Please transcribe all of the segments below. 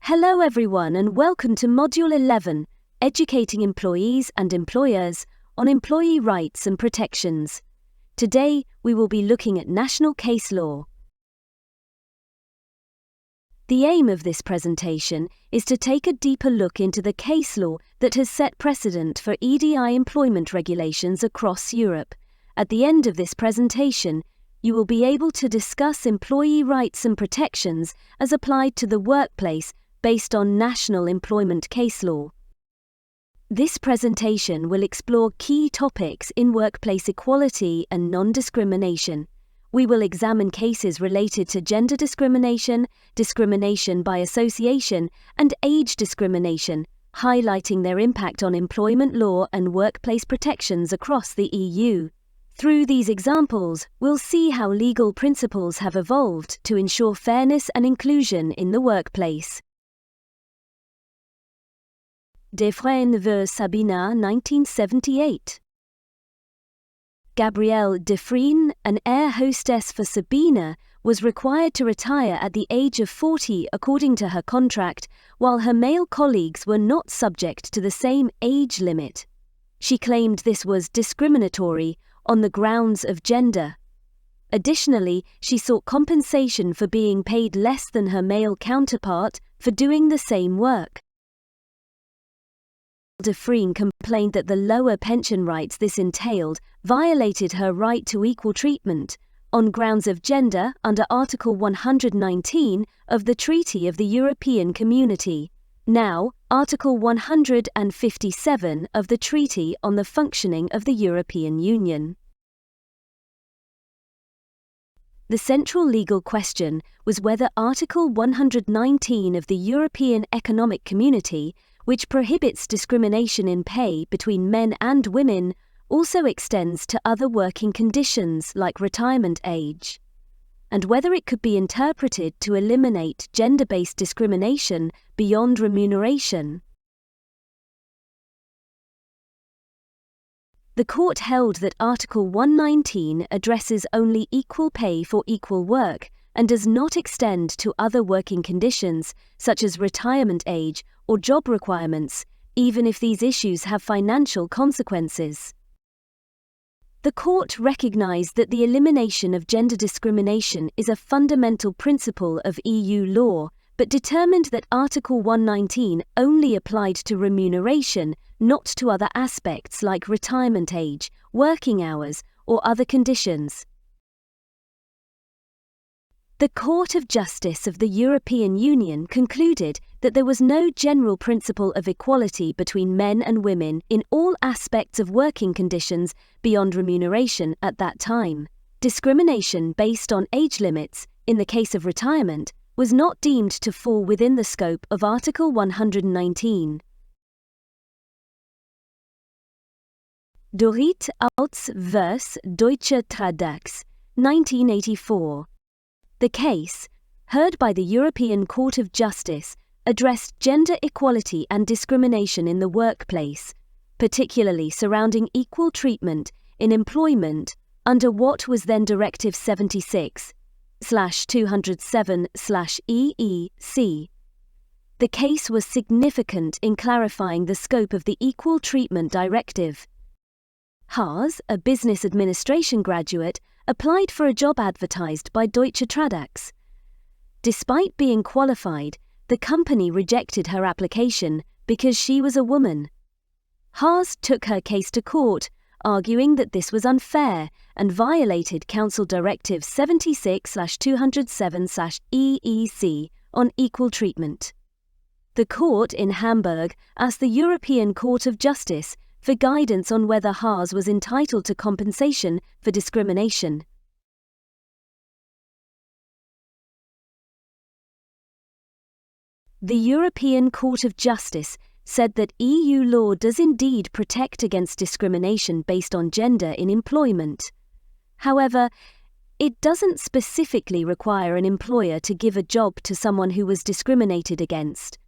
Hello everyone and welcome to Module 11, Educating Employees and Employers on Employee Rights and Protections. Today, we will be looking at national case law. The aim of this presentation is to take a deeper look into the case law that has set precedent for EDI employment regulations across Europe. At the end of this presentation, you will be able to discuss employee rights and protections as applied to the workplace based on national employment case law. This presentation will explore key topics in workplace equality and non-discrimination. We will examine cases related to gender discrimination, discrimination by association, and age discrimination, highlighting their impact on employment law and workplace protections across the EU. Through these examples, we'll see how legal principles have evolved to ensure fairness and inclusion in the workplace. Defrene v. Sabina, 1978. Gabrielle Defrene, an air hostess for Sabina, was required to retire at the age of 40 according to her contract, while her male colleagues were not subject to the same age limit. She claimed this was discriminatory on the grounds of gender. Additionally, she sought compensation for being paid less than her male counterpart for doing the same work. Defrene complained that the lower pension rights this entailed violated her right to equal treatment on grounds of gender under Article 119 of the Treaty of the European Community, now Article 157 of the Treaty on the Functioning of the European Union. The central legal question was whether Article 119 of the European Economic Community, which prohibits discrimination in pay between men and women, also extends to other working conditions like retirement age, and whether it could be interpreted to eliminate gender-based discrimination beyond remuneration. The court held that Article 119 addresses only equal pay for equal work and does not extend to other working conditions, such as retirement age or job requirements, even if these issues have financial consequences. The court recognized that the elimination of gender discrimination is a fundamental principle of EU law, but determined that Article 119 only applied to remuneration, not to other aspects like retirement age, working hours, or other conditions. The Court of Justice of the European Union concluded that there was no general principle of equality between men and women in all aspects of working conditions beyond remuneration at that time. Discrimination based on age limits, in the case of retirement, was not deemed to fall within the scope of Article 119. Dorit Alts vs. Deutsche Tradex, 1984. The case, heard by the European Court of Justice, addressed gender equality and discrimination in the workplace, particularly surrounding equal treatment in employment under what was then Directive 76/207/EEC. The case was significant in clarifying the scope of the Equal Treatment Directive. Haas, a business administration graduate, applied for a job advertised by Deutsche Tradex. Despite being qualified, the company rejected her application because she was a woman. Haas took her case to court, arguing that this was unfair and violated Council Directive 76/207/EEC on equal treatment. The court in Hamburg asked the European Court of Justice for guidance on whether Haas was entitled to compensation for discrimination. The European Court of Justice said that EU law does indeed protect against discrimination based on gender in employment. However, it doesn't specifically require an employer to give a job to someone who was discriminated against.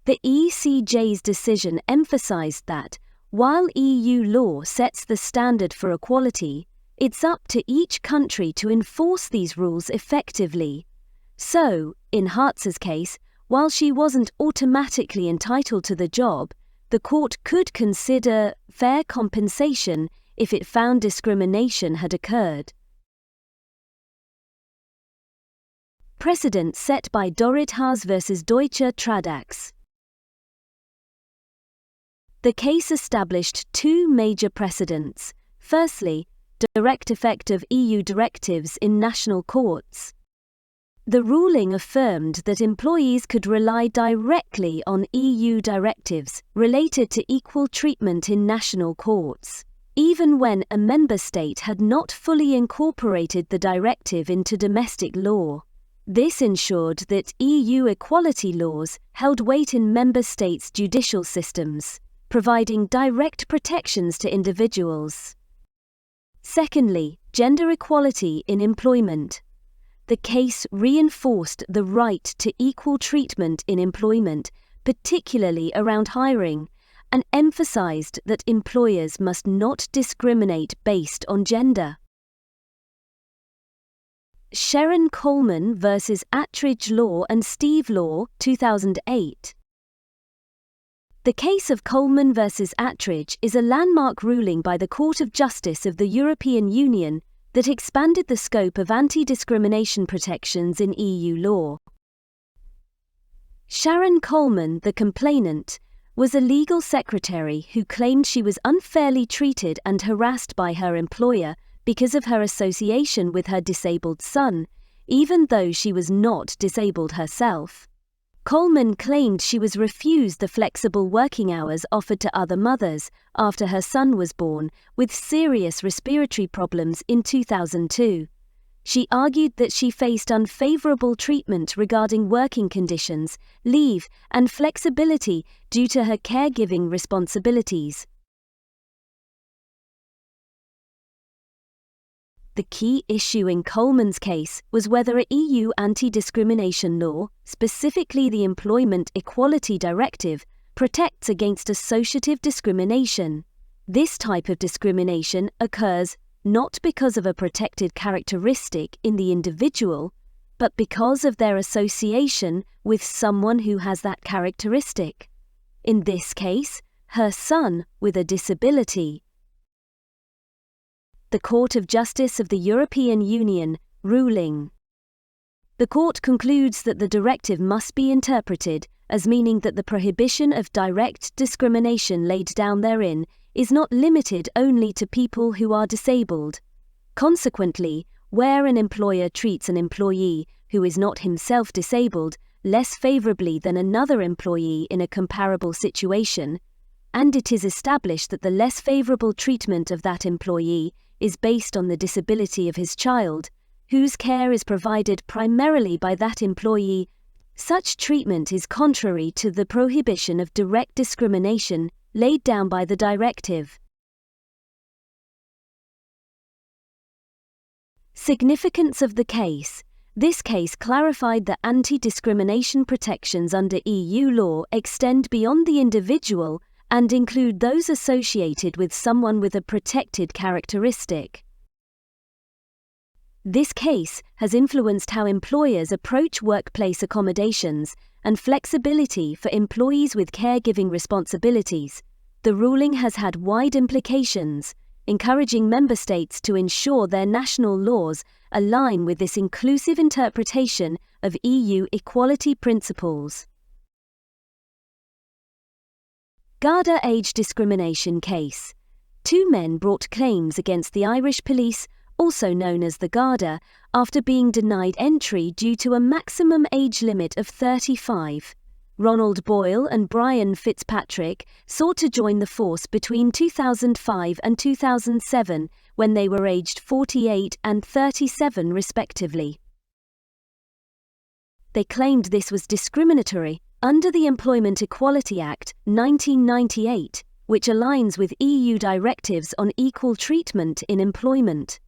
The ECJ's decision emphasized that, while EU law sets the standard for equality, it's up to each country to enforce these rules effectively. So, In Hartz's case, while she wasn't automatically entitled to the job, the court could consider fair compensation if it found discrimination had occurred. Precedent set by Dorrithaus vs. Deutsche Tradax. The case established two major precedents. Firstly, direct effect of EU directives in national courts. The ruling affirmed that employees could rely directly on EU directives related to equal treatment in national courts, even when a member state had not fully incorporated the directive into domestic law. This ensured that EU equality laws held weight in member states' judicial systems, providing direct protections to individuals. Secondly, gender equality in employment. The case reinforced the right to equal treatment in employment, particularly around hiring, and emphasized that employers must not discriminate based on gender. Sharon Coleman vs. Attridge Law and Steve Law, 2008. The case of Coleman vs. Attridge is a landmark ruling by the Court of Justice of the European Union that expanded the scope of anti-discrimination protections in EU law. Sharon Coleman, the complainant, was a legal secretary who claimed she was unfairly treated and harassed by her employer because of her association with her disabled son, even though she was not disabled herself. Coleman claimed she was refused the flexible working hours offered to other mothers after her son was born with serious respiratory problems in 2002. She argued that she faced unfavorable treatment regarding working conditions, leave, and flexibility due to her caregiving responsibilities. The key issue in Coleman's case was whether a EU anti-discrimination law, specifically the Employment Equality Directive, protects against associative discrimination. This type of discrimination occurs not because of a protected characteristic in the individual, but because of their association with someone who has that characteristic. In this case, her son with a disability. The Court of Justice of the European Union, ruling. The court concludes that the directive must be interpreted as meaning that the prohibition of direct discrimination laid down therein is not limited only to people who are disabled. Consequently, where an employer treats an employee who is not himself disabled less favorably than another employee in a comparable situation, and it is established that the less favorable treatment of that employee is based on the disability of his child, whose care is provided primarily by that employee, such treatment is contrary to the prohibition of direct discrimination laid down by the directive. Significance of the case. This case clarified that anti-discrimination protections under EU law extend beyond the individual and include those associated with someone with a protected characteristic. This case has influenced how employers approach workplace accommodations and flexibility for employees with caregiving responsibilities. The ruling has had wide implications, encouraging member states to ensure their national laws align with this inclusive interpretation of EU equality principles. Garda age discrimination case. Two men brought claims against the Irish police, also known as the Garda, after being denied entry due to a maximum age limit of 35. Ronald Boyle and Brian Fitzpatrick sought to join the force between 2005 and 2007 when they were aged 48 and 37 respectively. They claimed this was discriminatory under the Employment Equality Act, 1998, which aligns with EU directives on equal treatment in employment.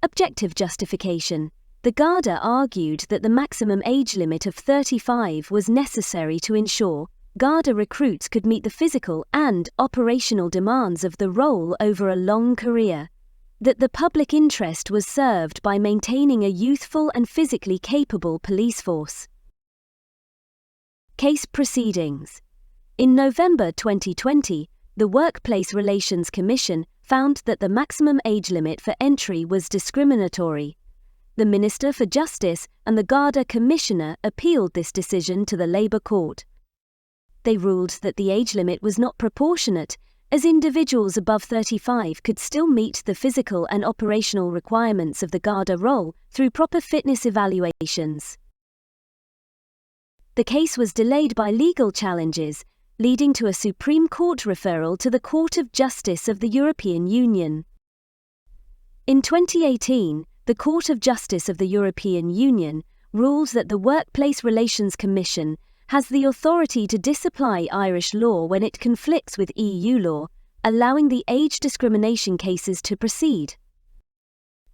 Objective justification. The Garda argued that the maximum age limit of 35 was necessary to ensure Garda recruits could meet the physical and operational demands of the role over a long career. that the public interest was served by maintaining a youthful and physically capable police force. Case proceedings. In November 2020, the Workplace Relations Commission found that the maximum age limit for entry was discriminatory. The Minister for Justice and the Garda Commissioner appealed this decision to the Labour Court. They ruled that the age limit was not proportionate, as individuals above 35 could still meet the physical and operational requirements of the Garda role through proper fitness evaluations. The case was delayed by legal challenges, leading to a Supreme Court referral to the Court of Justice of the European Union. In 2018, the Court of Justice of the European Union ruled that the Workplace Relations Commission has the authority to disapply Irish law when it conflicts with EU law, allowing the age discrimination cases to proceed.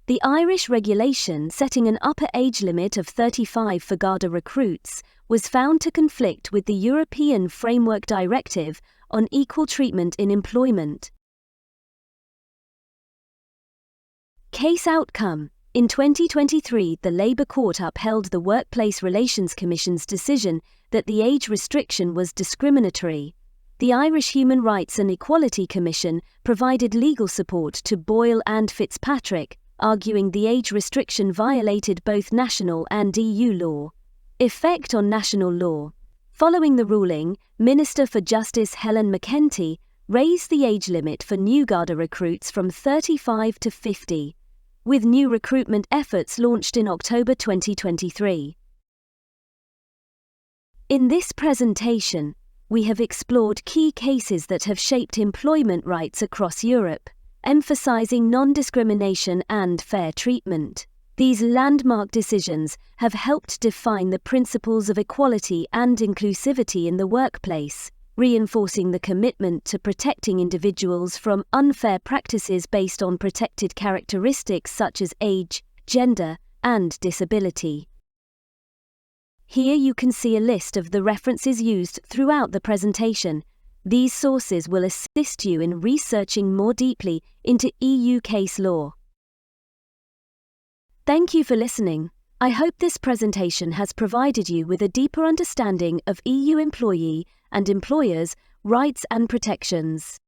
The Irish regulation setting an upper age limit of 35 for Garda recruits was found to conflict with the European Framework Directive on Equal Treatment in Employment. Case outcome. In 2023, the Labour Court upheld the Workplace Relations Commission's decision that the age restriction was discriminatory. The Irish Human Rights and Equality Commission provided legal support to Boyle and Fitzpatrick, arguing the age restriction violated both national and EU law. Effect on national law. Following the ruling, Minister for Justice Helen McEntee raised the age limit for new Garda recruits from 35 to 50, with new recruitment efforts launched in October 2023. In this presentation, we have explored key cases that have shaped employment rights across Europe, emphasizing non-discrimination and fair treatment. These landmark decisions have helped define the principles of equality and inclusivity in the workplace, reinforcing the commitment to protecting individuals from unfair practices based on protected characteristics such as age, gender, and disability. Here you can see a list of the references used throughout the presentation. These sources will assist you in researching more deeply into EU case law. Thank you for listening. I hope this presentation has provided you with a deeper understanding of EU employee and employers' rights and protections.